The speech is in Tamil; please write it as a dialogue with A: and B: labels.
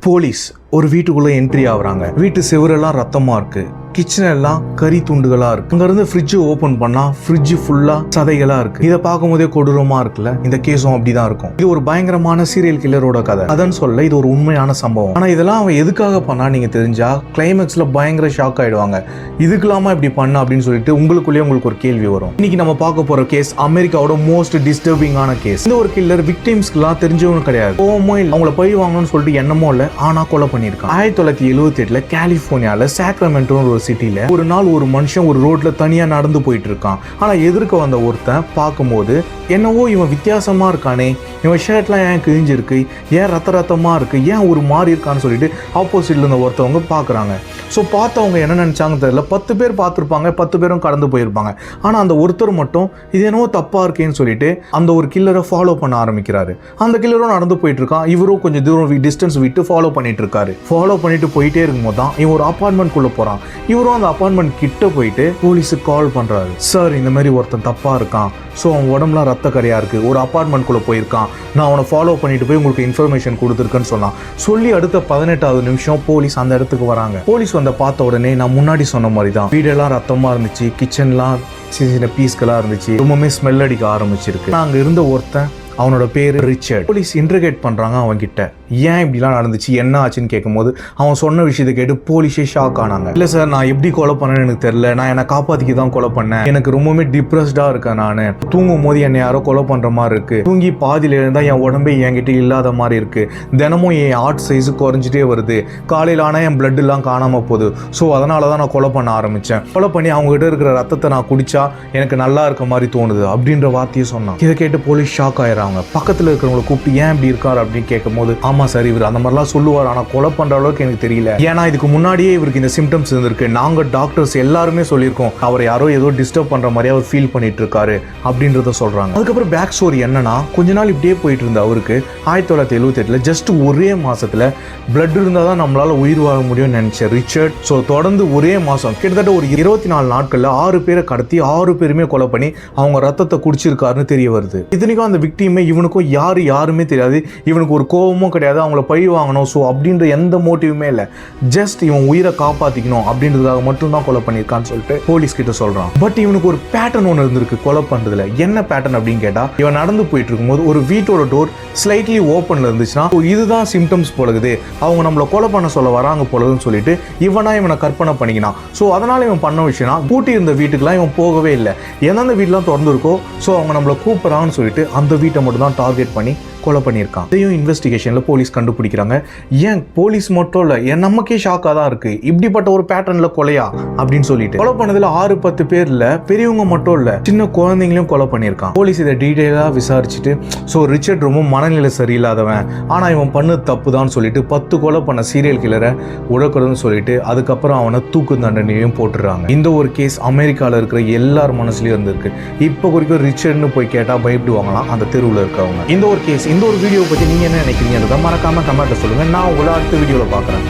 A: போலீஸ் ஒரு வீட்டுக்குள்ள என்ட்ரி ஆகுறாங்க. வீட்டு செவரெல்லாம் ரத்தமா இருக்கு, கிச்சன் எல்லாம் கறி துண்டுகளா இருக்கு. அங்க இருந்து ஃப்ரிட்ஜ் ஓபன் பண்ணா ஃப்ரிட்ஜ் ஃபுல்லா சதைகளா இருக்கு. இதை பார்க்கும் போதே கொடூரமா இருக்குல்ல. இந்த கேஸும் அப்படிதான் இருக்கும். இது ஒரு பயங்கரமான சீரியல் கில்லரோட கதை. அதன்னு சொல்ல இது ஒரு உண்மையான சம்பவம். ஆனா இதெல்லாம் அவன் எதுக்காக பண்ணா நீங்க தெரிஞ்சா கிளைமேக்ஸ்ல பயங்கர ஷாக் ஆயிடுவாங்க. இதுக்கெல்லாமா இப்படி பண்ண அப்படின்னு சொல்லிட்டு உங்களுக்குள்ளேயே உங்களுக்கு ஒரு கேள்வி வரும். இன்னைக்கு நம்ம பார்க்க போற கேஸ் அமெரிக்காவோட மோஸ்ட் டிஸ்டர்பிங்கான கேஸ். இந்த ஒரு கில்லர் விக்டிம்ஸ்க்குலாம் தெரிஞ்சவங்க கிடையாது. கோவமோ இல்லை, அவங்கள பழி வாங்கணும்னு சொல்லிட்டு எண்ணமோ இல்லை, ஆனா கொலை பண்ணிருக்கான். 1978 கலிபோர்னியால சாக்ரமெண்டோ ஒரு சிட்டில ஒரு நாள் ஒரு மனுஷன் ஒரு ரோட்ல தனியா நடந்து போயிட்டு இருக்கான். ஆனா எதிர்க்க வந்த ஒருத்தன் பார்க்கும்போது என்னவோ இவன் வித்தியாசமா இருக்கானே, இவன் ஷர்ட்லாம் ஏன் கிழிஞ்சிருக்கு, ஏன் ரத்தமா இருக்கு, ஏன் ஒரு மாறி இருக்கான்னு சொல்லிட்டு ஆப்போசிட்ல இருந்த ஒருத்தவங்க பாக்குறாங்க. ஸோ பார்த்தவங்க என்ன நினைச்சாங்க தெரியல. 10 பேர் பார்த்துருப்பாங்க, 10 பேரும் கடந்து போயிருப்பாங்க. ஆனா அந்த ஒருத்தர் மட்டும் இது என்னவோ தப்பா இருக்கேன்னு சொல்லிட்டு அந்த ஒரு கில்லரை ஃபாலோ பண்ண ஆரம்பிக்கிறாரு. அந்த கில்லரும் நடந்து போயிட்டு இருக்கான், இவரும் கொஞ்சம் தூரம் டிஸ்டன்ஸ் விட்டு ஃபாலோ பண்ணிட்டு இருக்காரு. ஃபாலோ பண்ணிட்டு போயிட்டே இருக்கும்போது தான் இவன் ஒரு அபார்ட்மெண்ட் குள்ள போறான். இவரும் அந்த அபார்ட்மெண்ட் கிட்ட போயிட்டு போலீஸுக்கு கால் பண்றாரு. சார், இந்த மாதிரி ஒருத்தன் தப்பா இருக்கான், ஸோ அவன் உடம்புலாம் ரத்த கரையா இருக்கு, ஒரு அபார்ட்மெண்ட் குள்ள போயிருக்கான், நான் அவனை ஃபாலோ பண்ணிட்டு போய் உங்களுக்கு இன்ஃபர்மேஷன் கொடுத்துருக்கேன்னு சொன்னான். சொல்லி அடுத்த 18வது நிமிஷம் போலீஸ் அந்த இடத்துக்கு வராங்க. போலீஸ் வந்த பார்த்த உடனே நான் முன்னாடி சொன்ன மாதிரி தான் வீடெல்லாம் ரத்தமா இருந்துச்சு, கிச்சன்லாம் சின்ன சின்ன பீஸ்களா இருந்துச்சு, ரொம்பவுமே ஸ்மெல் அடிக்க ஆரம்பிச்சிருக்கு. அங்க இருந்த ஒருத்தன், அவனோட பேரு ரிச்சர்ட். போலீஸ் இன்ட்ரோகேட் பண்றாங்க அவன் கிட்ட. ஏன் இப்படிலாம் நடந்துச்சு, என்ன ஆச்சுன்னு கேட்கும்போது அவன் சொன்ன விஷயத்தை கேட்டு போலீஸே ஷாக் ஆனாங்க. இல்ல சார், நான் எப்படி கொலை பண்ணேன்னு எனக்கு தெரியல, நான் என்னை காப்பாத்திக்கு தான் கொலை பண்ணேன், எனக்கு ரொம்பவுமே டிப்ரெஸ்டா இருக்கேன், நான் தூங்கும் போது என்னை யாரோ கொலை பண்ற மாதிரி இருக்கு, தூங்கி பாதியில இருந்தா என் உடம்பே என்கிட்ட இல்லாத மாதிரி இருக்கு, தினமும் என் ஹார்ட் சைஸ் குறைஞ்சிட்டே வருது, காலையில் ஆனால் என் பிளட் எல்லாம் காணாம போகுது, ஸோ அதனாலதான் நான் கொலை பண்ண ஆரம்பிச்சேன், கொலை பண்ணி அவங்க கிட்ட இருக்கிற ரத்தத்தை நான் குடிச்சா எனக்கு நல்லா இருக்க மாதிரி தோணுது அப்படின்ற வார்த்தையை சொன்னான். இதை கேட்டு போலீஸ் ஷாக் ஆயிடுறாங்க. பக்கத்துல இருக்கிறவங்களை கூப்பிட்டு ஏன் இப்படி இருக்காரு அப்படின்னு கேட்கும் போது, ஆமா சார், இவர் அந்த மாதிரிலாம் சொல்லுவார், ஆனா கொலை பண்ற அளவுக்கு எனக்கு தெரியல, ஏன்னா இதுக்கு முன்னாடியே இவருக்கு இந்த சிம்டம்ஸ் இருந்திருக்கு, நாங்க டாக்டர்ஸ் எல்லாருமே சொல்லியிருக்கோம் அவர் யாரோ ஏதோ டிஸ்டர்ப் பண்ற மாதிரி அவர் ஃபீல் பண்ணிட்டு இருக்காரு அப்படின்றத சொல்றாங்க. அதுக்கப்புறம் பேக் ஸ்டோரி என்னன்னா, கொஞ்ச நாள் இப்படியே போயிட்டு இருந்த அவருக்கு 1978 ஜஸ்ட் ஒரே மாசத்துல பிளட் இருந்தா தான் நம்மளால உயிர் வாழ முடியும்னு நினைச்ச ரிச்சர்ட், ஸோ தொடர்ந்து ஒரே மாசம் கிட்டத்தட்ட ஒரு 24 நாட்கள்ல 6 பேரை கடத்தி 6 பேருமே கொலை பண்ணி அவங்க ரத்தத்தை குடிச்சிருக்காருன்னு தெரிய வருது. இத்தனைக்கும் அந்த விக்டிமே இவனுக்கும் யாருமே தெரியாது, இவனுக்கு ஒரு கோபமும் கிடையாது, அவங்கள பழி வாங்கணும் ஸோ அப்படின்ற எந்த மோட்டிவுமே இல்லை, ஜஸ்ட் இவன் உயிரை காப்பாத்திக்கணும் அப்படின்றதுக்காக மட்டும்தான் கொலை பண்ணியிருக்கான்னு சொல்லிட்டு போலீஸ் கிட்ட சொல்றான். பட் இவனுக்கு ஒரு பேட்டர்ன் ஒன்று இருந்திருக்கு கொலை பண்றதுல. என்ன பேட்டர்ன் அப்படின்னு கேட்டா, இவன் நடந்து போயிட்டு இருக்கும்போது ஒரு வீட்டோட டோர் ஸ்லைட்லி ஓப்பன்ல இருந்துச்சுன்னா இதுதான் சிம்டம்ஸ் போலகுது, அவங்க நம்மளை கொலை பண்ண சொல்ல வராங்க போலதுன்னு சொல்லிட்டு இவனை கற்பனை பண்ணிக்கினான். ஸோ அதனால இவன் பண்ண விஷயம்னா, பூட்டி இருந்த வீட்டுக்குலாம் இவன் போகவே இல்லை, எந்தெந்த வீட்டுலாம் திறந்து இருக்கோ ஸோ அவங்க நம்மளை கூப்பிடுறாங்கன்னு சொல்லிட்டு அந்த வீட்டை மட்டும் தான் டார்கெட் பண்ணி கொலை பண்ணியிருக்கான். இதையும் இன்வெஸ்டிகேஷன்ல போலீஸ் கண்டுபிடிக்கிறாங்க. ஏன் போலீஸ் மட்டும் இல்ல, நமக்கே ஷாக்கா தான் இருக்கு, இப்படிப்பட்ட ஒரு பேட்டர்ன்ல கொலையா அப்படின்னு சொல்லிட்டு. கொலை பண்ணதுல 6-10 பேர்ல பெரியவங்க மட்டும் இல்ல, சின்ன குழந்தைங்களையும் கொலை பண்ணியிருக்கான். போலீஸ் இதை டீடைலா விசாரிச்சுட்டு, ஸோ ரிச்சர்ட் ரொம்ப மனநிலை சரியில்லாதவன், ஆனா இவன் பண்ணது தப்பு தான் சொல்லிட்டு 10 கொலை பண்ண சீரியல் கில்லரை உடக்கிறதுன்னு சொல்லிட்டு அதுக்கப்புறம் அவனை தூக்கு தண்டனையும் போட்டுறாங்க. இந்த ஒரு கேஸ் அமெரிக்கால இருக்கிற எல்லார் மனசுலயும் இருந்திருக்கு. இப்போ குறிக்கும் ரிச்சர்ட்னு போய் கேட்டா பயப்படுவாங்களாம் அந்த தெருவில் இருக்கவங்க. இந்த ஒரு கேஸ், இந்த ஒரு வீடியோ பத்தி நீங்க என்ன நினைக்கிறீங்க மறக்காம கமெண்ட்ல சொல்லுங்க. நான் உங்களை அடுத்த வீடியோல பாக்குறேன்.